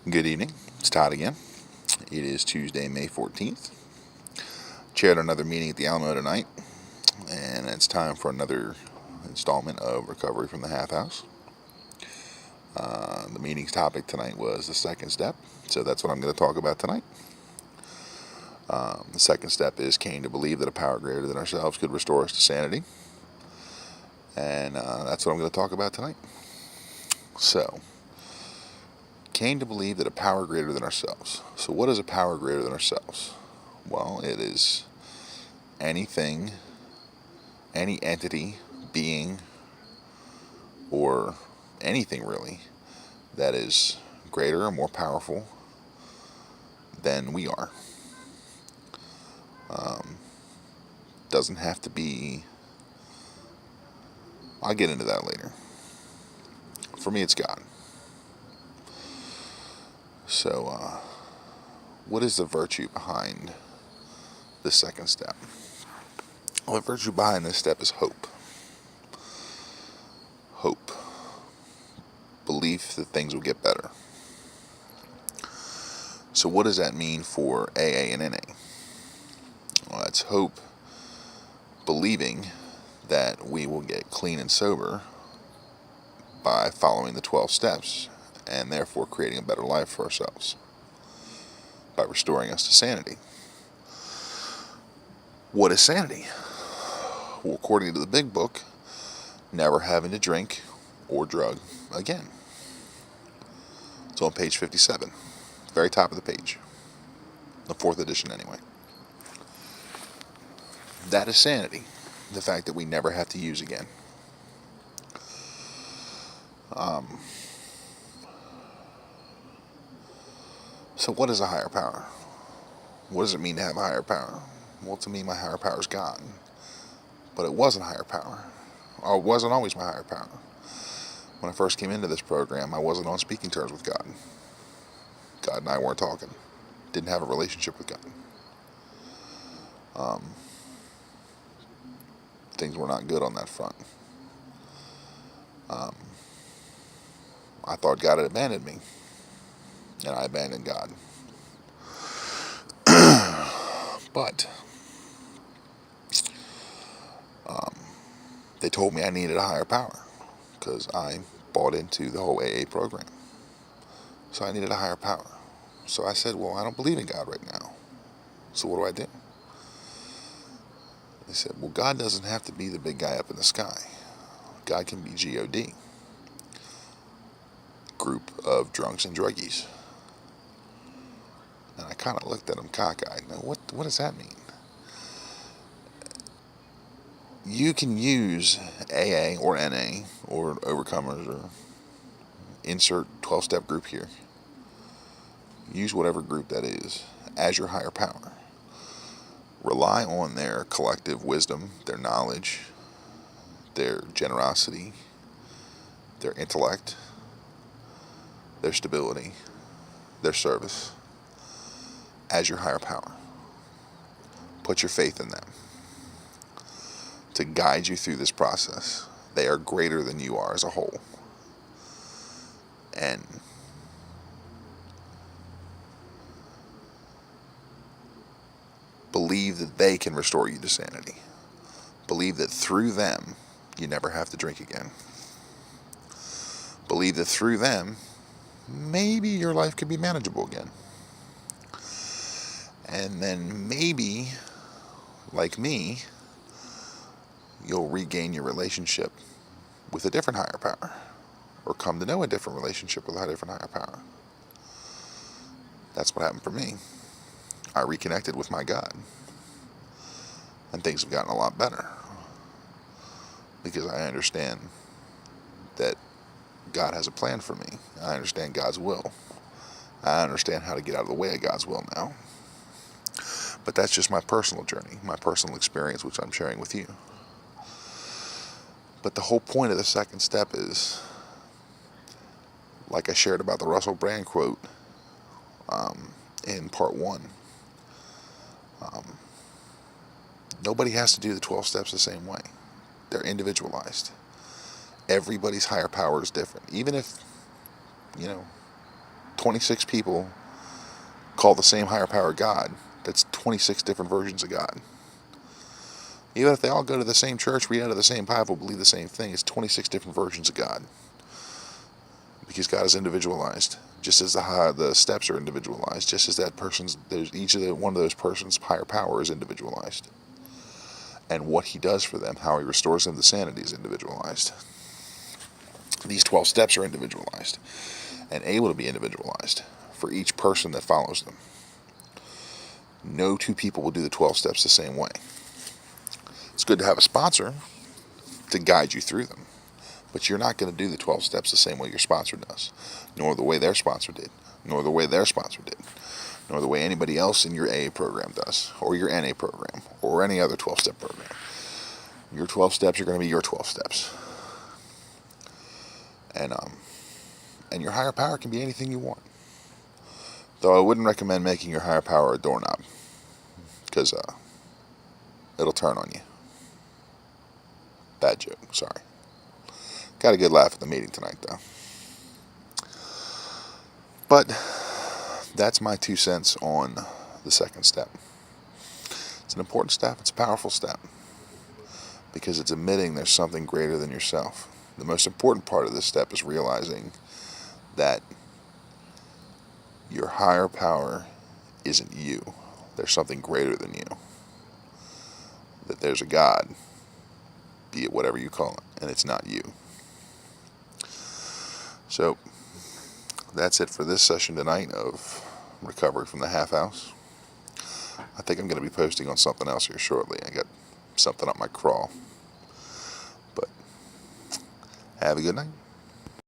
Good evening. It's Todd again. It is Tuesday, May 14th. Chaired another meeting at the Alamo tonight, and it's time for another installment of Recovery from the Half House. The meeting's topic tonight was the second step, so that's what I'm going to talk about tonight. The second step is came to believe that a power greater than ourselves could restore us to sanity, and that's what I'm going to talk about tonight. So, came to believe that a power greater than ourselves. So what is a power greater than ourselves? Well, it is anything, any entity, being, or anything really that is greater or more powerful than we are. Doesn't have to be, I'll get into that later. For me, it's God. So, what is the virtue behind the second step? Well, the virtue behind this step is hope. Hope. Belief that things will get better. So what does that mean for AA and NA? Well, it's hope, believing that we will get clean and sober by following the 12 steps and therefore creating a better life for ourselves by restoring us to sanity. What is sanity? Well, according to the big book, never having to drink or drug again. It's on page 57, very top of the page, the 4th edition anyway. That is sanity, the fact that we never have to use again. So what is a higher power? What does it mean to have a higher power? Well, to me, my higher power is God. But it wasn't higher power. Or it wasn't always my higher power. When I first came into this program, I wasn't on speaking terms with God. God and I weren't talking. Didn't have a relationship with God. Things were not good on that front. I thought God had abandoned me. And I abandoned God. But they told me I needed a higher power because I bought into the whole AA program. So I needed a higher power. So I said, well, I don't believe in God right now. So what do? They said, well, God doesn't have to be the big guy up in the sky. God can be G-O-D. Group of drunks and druggies. And I kind of looked at them cockeyed. Now, what does that mean? You can use AA or NA or Overcomers or insert 12-step group here. Use whatever group that is as your higher power. Rely on their collective wisdom, their knowledge, their generosity, their intellect, their stability, their service as your higher power. Put your faith in them to guide you through this process. They are greater than you are as a whole. And believe that they can restore you to sanity. Believe that through them, you never have to drink again. Believe that through them, maybe your life could be manageable again. And then maybe, like me, you'll regain your relationship with a different higher power, or come to know a different relationship with a different higher power. That's what happened for me. I reconnected with my God, and things have gotten a lot better because I understand that God has a plan for me. I understand God's will. I understand how to get out of the way of God's will now. But that's just my personal journey, my personal experience, which I'm sharing with you. But the whole point of the second step is, like I shared about the Russell Brand quote in part 1, nobody has to do the 12 steps the same way. They're individualized. Everybody's higher power is different. Even if, 26 people call the same higher power God. That's 26 different versions of God. Even if they all go to the same church, read out of the same Bible, believe the same thing, it's 26 different versions of God. Because God is individualized, just as the steps are individualized, just as one of those persons' higher power is individualized. And what he does for them, how he restores them to sanity, is individualized. These 12 steps are individualized and able to be individualized for each person that follows them. No two people will do the 12 steps the same way. It's good to have a sponsor to guide you through them, but you're not going to do the 12 steps the same way your sponsor does, nor the way their sponsor did, nor the way their sponsor did, nor the way anybody else in your AA program does, or your NA program, or any other 12-step program. Your 12 steps are going to be your 12 steps. And your higher power can be anything you want. Though I wouldn't recommend making your higher power a doorknob, because it'll turn on you. Bad joke, sorry. Got a good laugh at the meeting tonight, though. But that's my 2 cents on the second step. It's an important step. It's a powerful step, because it's admitting there's something greater than yourself. The most important part of this step is realizing that your higher power isn't you. There's something greater than you. That there's a God, be it whatever you call it, and it's not you. So that's it for this session tonight of Recovery from the Half House. I think I'm going to be posting on something else here shortly. I got something up my crawl. But have a good night.